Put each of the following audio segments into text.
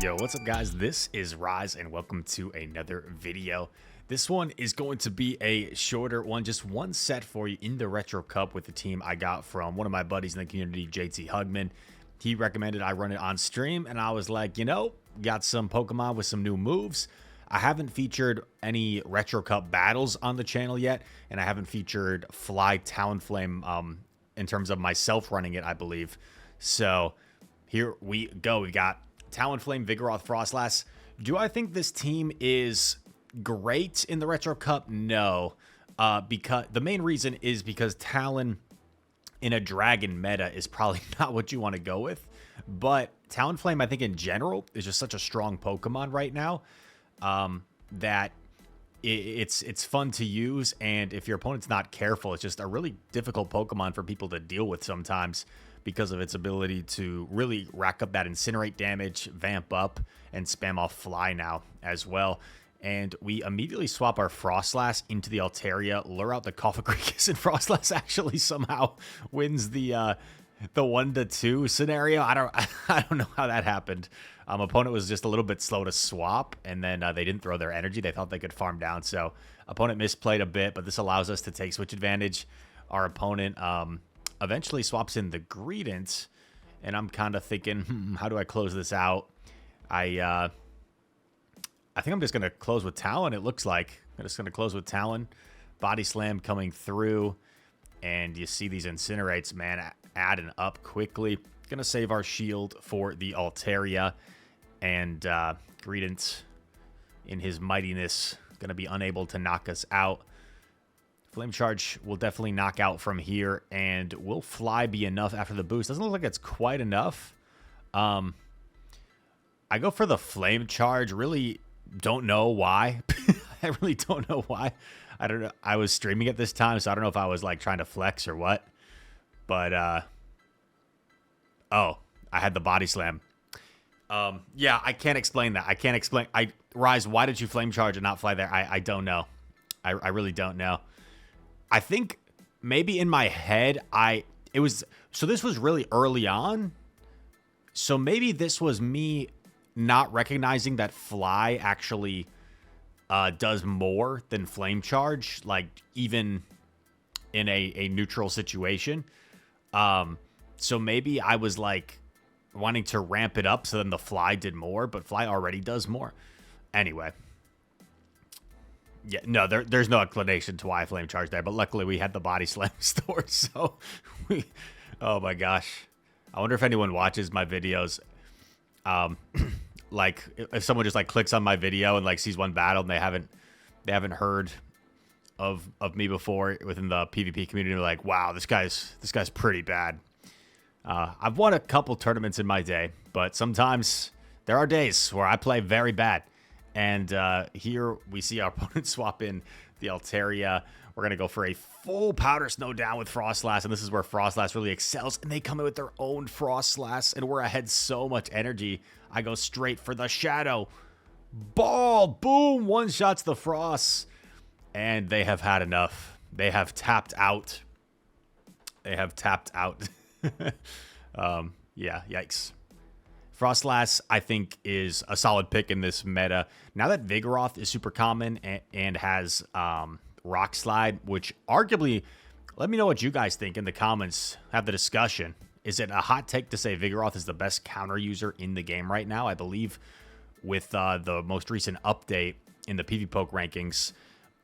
Yo, what's up guys? This is Rise and welcome to another video. This one is going to be a shorter one, just one set for you in the Retro Cup with the team I got from one of my buddies in the community, JT Hugman. He recommended I run it on stream and I was like, got some Pokemon with some new moves. I haven't featured any Retro Cup battles on the channel yet, and I haven't featured Fly Talonflame in terms of myself running it, I believe. So here we go. We got Talonflame, Vigoroth, Frostlass. Do I think this team is great in the Retro Cup? No. Because the main reason is because Talon in a Dragon meta is probably not what you want to go with. But Talonflame, I think in general, is just such a strong Pokemon right now that it's fun to use. And if your opponent's not careful, it's just a really difficult Pokemon for people to deal with sometimes, because of its ability to really rack up that Incinerate damage, vamp up, and spam off Fly now as well. And we immediately swap our Frostlass into the Altaria, lure out the Cofagrigus, and Frostlass actually somehow wins the 1-2 scenario. I don't know how that happened. Opponent was just a little bit slow to swap, and then they didn't throw their energy. They thought they could farm down, so opponent misplayed a bit, but this allows us to take switch advantage. Our opponent eventually swaps in the Greedent, and I'm kind of thinking, how do I close this out? I think I'm just going to close with Talon, it looks like. I'm just going to close with Talon. Body Slam coming through, and you see these Incinerates, man, adding up quickly. Going to save our shield for the Altaria, and Greedent, in his mightiness, going to be unable to knock us out. Flame Charge will definitely knock out from here, and will Fly be enough after the boost? Doesn't look like it's quite enough. I go for the Flame Charge. Really don't know why. I really don't know why. I don't know. I was streaming at this time, so I don't know if I was like trying to flex or what. But oh, I had the Body Slam. Yeah, I can't explain that. I can't explain. Rise, why did you Flame Charge and not Fly there? I don't know. I really don't know. I think maybe in my head, so this was really early on. So maybe this was me not recognizing that Fly actually does more than Flame Charge, like even in a neutral situation. So maybe I was like wanting to ramp it up so then the Fly did more, but Fly already does more. Anyway. Yeah, no, there's no explanation to why I Flame Charge there, but luckily we had the Body Slam stored, so oh my gosh. I wonder if anyone watches my videos, like, if someone just, like, clicks on my video and, like, sees one battle and they haven't heard of me before within the PvP community, they're like, wow, this guy's pretty bad. I've won a couple tournaments in my day, but sometimes there are days where I play very bad. And here we see our opponent swap in the Altaria. We're going to go for a full Powder Snow down with Frostlass, and this is where Frostlass really excels. And they come in with their own Frostlass, and we're ahead so much energy. I go straight for the Shadow. Ball! Boom! One shots the Frost. And they have had enough. They have tapped out. They have tapped out. Yeah, yikes. Frostlass, I think, is a solid pick in this meta. Now that Vigoroth is super common and has Rock Slide, which arguably, let me know what you guys think in the comments. Have the discussion. Is it a hot take to say Vigoroth is the best counter user in the game right now? I believe with the most recent update in the PvPoke rankings,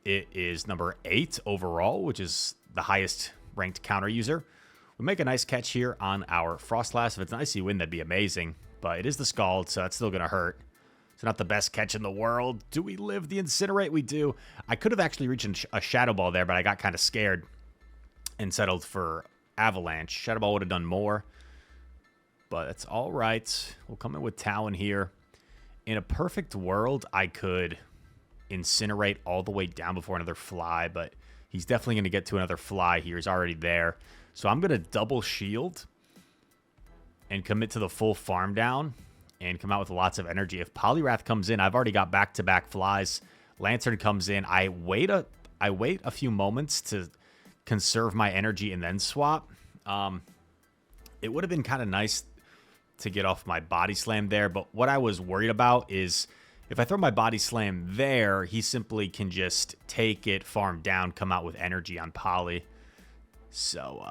it is number 8 overall, which is the highest ranked counter user. We make a nice catch here on our Frostlass. If it's an Icy Wind, that'd be amazing. But it is the Scald, so that's still going to hurt. It's not the best catch in the world. Do we live the Incinerate? We do. I could have actually reached a Shadow Ball there, but I got kind of scared and settled for Avalanche. Shadow Ball would have done more, but it's all right. We'll come in with Talon here. In a perfect world, I could Incinerate all the way down before another Fly, but he's definitely going to get to another Fly here. He's already there. So I'm going to double shield and commit to the full farm down and come out with lots of energy. If Poliwrath comes in, I've already got back-to-back Flies. Lantern comes in. I wait a few moments to conserve my energy and then swap. It would have been kind of nice to get off my body slam there. But what I was worried about is if I throw my body slam there, he simply can just take it, farm down, come out with energy on Poly. So,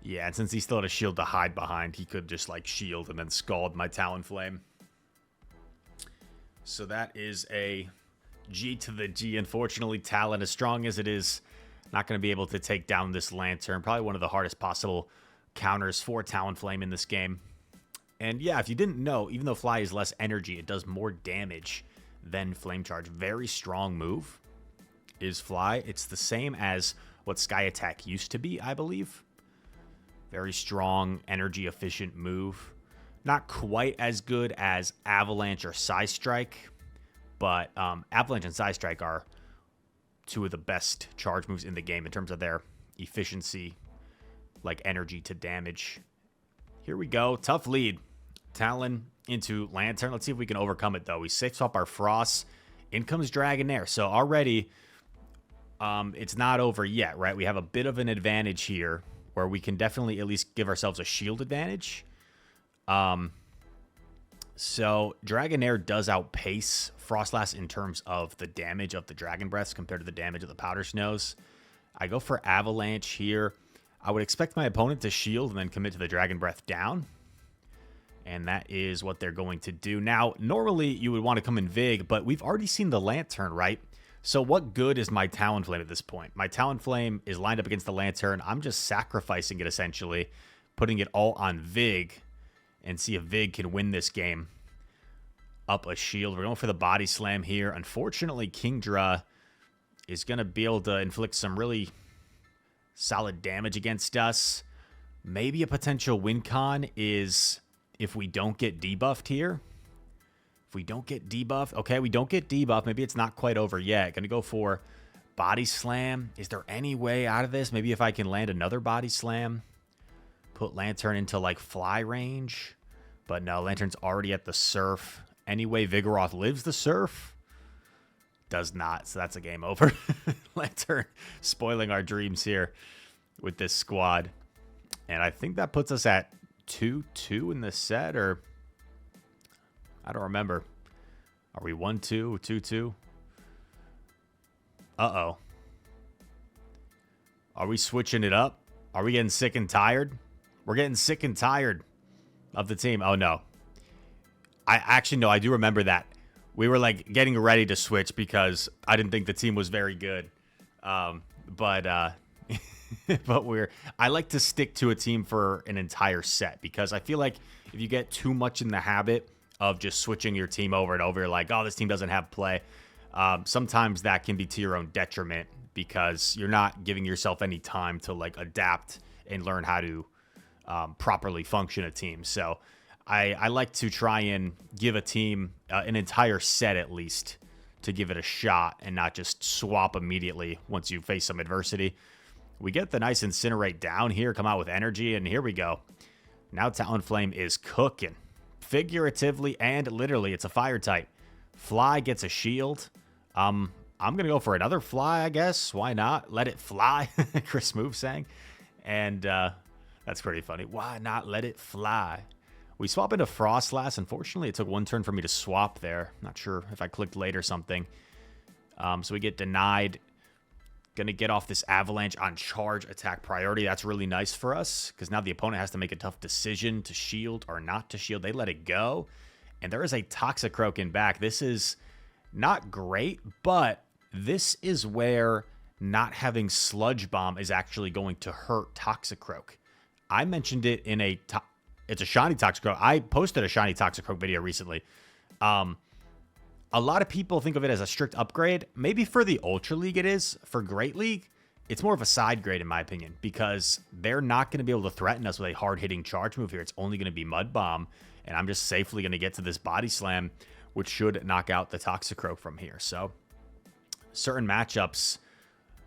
yeah, and since he still had a shield to hide behind, he could just, like, shield and then scald my Talonflame. So that is a G to the G. Unfortunately, Talon, as strong as it is, not going to be able to take down this Lantern. Probably one of the hardest possible counters for Talonflame in this game. And yeah, if you didn't know, even though Fly is less energy, it does more damage than Flame Charge. Very strong move is Fly. It's the same as what Sky Attack used to be, I believe. Very strong, energy efficient move. Not quite as good as Avalanche or Psy Strike, but Avalanche and Psy Strike are two of the best charge moves in the game in terms of their efficiency, like energy to damage. Here we go. Tough lead. Talon into Lantern. Let's see if we can overcome it, though. We safe swap our Frost. In comes Dragonair. So already, it's not over yet, right? We have a bit of an advantage here where we can definitely at least give ourselves a shield advantage. So Dragonair does outpace Frostlass in terms of the damage of the Dragon Breaths compared to the damage of the Powder Snows. I go for Avalanche here. I would expect my opponent to shield and then commit to the Dragon Breath down. And that is what they're going to do. Now, normally you would want to come in Vig, but we've already seen the Lantern, right? So what good is my Talonflame at this point? My Talonflame is lined up against the Lantern. I'm just sacrificing it, essentially, putting it all on Vig, and see if Vig can win this game. Up a shield. We're going for the Body Slam here. Unfortunately, Kingdra is going to be able to inflict some really solid damage against us. Maybe a potential win con is if we don't get debuffed here. If we don't get debuffed. Okay, we don't get debuffed. Maybe it's not quite over yet. Going to go for Body Slam. Is there any way out of this? Maybe if I can land another Body Slam. Put Lantern into, like, fly range. But no, Lantern's already at the Surf. Anyway, Vigoroth lives the Surf. Does not, so that's a game over. Lantern spoiling our dreams here with this squad. And I think that puts us at 2-2 in the set, or I don't remember. Are we 1-2, 2-2? Uh-oh. Are we switching it up? Are we getting sick and tired? We're getting sick and tired of the team. Oh, no. No, I do remember that. We were, like, getting ready to switch because I didn't think the team was very good. But I like to stick to a team for an entire set because I feel like if you get too much in the habit of just switching your team over and over, you're like, oh, this team doesn't have play. Sometimes that can be to your own detriment because you're not giving yourself any time to, like, adapt and learn how to properly function a team. So I like to try and give a team an entire set at least to give it a shot and not just swap immediately once you face some adversity. We get the nice Incinerate down here, come out with energy, and here we go. Now Talonflame is cooking. Figuratively and literally, it's a fire type. Fly gets a shield. I'm going to go for another Fly, I guess. Why not? Let it fly, Chris Move saying. And that's pretty funny. Why not let it fly? We swap into Frostlass. Unfortunately, it took one turn for me to swap there. Not sure if I clicked late or something. So we get denied. Going to get off this Avalanche on charge attack priority. That's really nice for us because now the opponent has to make a tough decision to shield or not to shield. They let it go. And there is a Toxicroak in back. This is not great, but this is where not having Sludge Bomb is actually going to hurt Toxicroak. I mentioned it in it's a shiny Toxicroak. I posted a shiny Toxicroak video recently. A lot of people think of it as a strict upgrade. Maybe for the Ultra League it is. For Great League, it's more of a side grade in my opinion because they're not going to be able to threaten us with a hard-hitting charge move here. It's only going to be Mud Bomb, and I'm just safely going to get to this Body Slam, which should knock out the Toxicroak from here. So certain matchups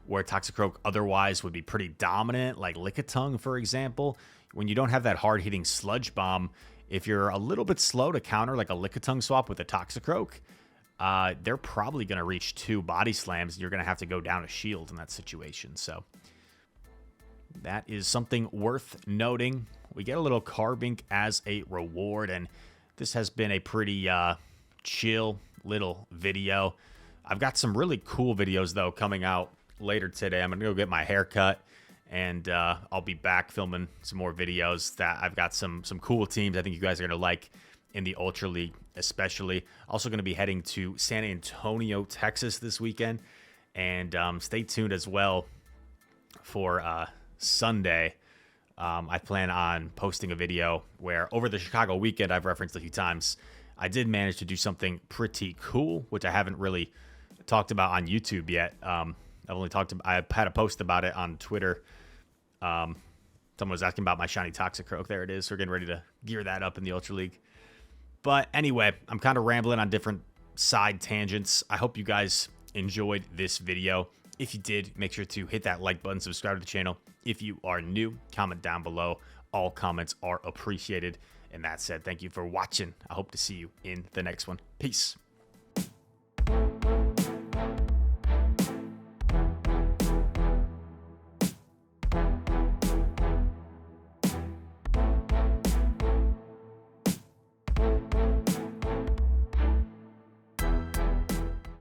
where Toxicroak otherwise would be pretty dominant, like Lickitung, for example, when you don't have that hard-hitting Sludge Bomb, if you're a little bit slow to counter like a Lickitung swap with a Toxicroak, they're probably going to reach 2 Body Slams, and you're going to have to go down a shield in that situation. So that is something worth noting. we get a little Carbink as a reward, and this has been a pretty chill little video. I've got some really cool videos, though, coming out later today. I'm going to go get my hair cut, and I'll be back filming some more videos. That I've got some cool teams I think you guys are going to like in the Ultra League especially. Also going to be heading to San Antonio, Texas this weekend, and stay tuned as well for Sunday. I plan on posting a video where over the Chicago weekend I've referenced a few times. I did manage to do something pretty cool, which I haven't really talked about on YouTube yet. I had a post about it on Twitter. Someone was asking about my shiny Toxicroak. There it is. We're getting ready to gear that up in the Ultra League. But anyway, I'm kind of rambling on different side tangents. I hope you guys enjoyed this video. If you did, make sure to hit that like button, subscribe to the channel. If you are new, comment down below. All comments are appreciated. And that said, thank you for watching. I hope to see you in the next one. Peace.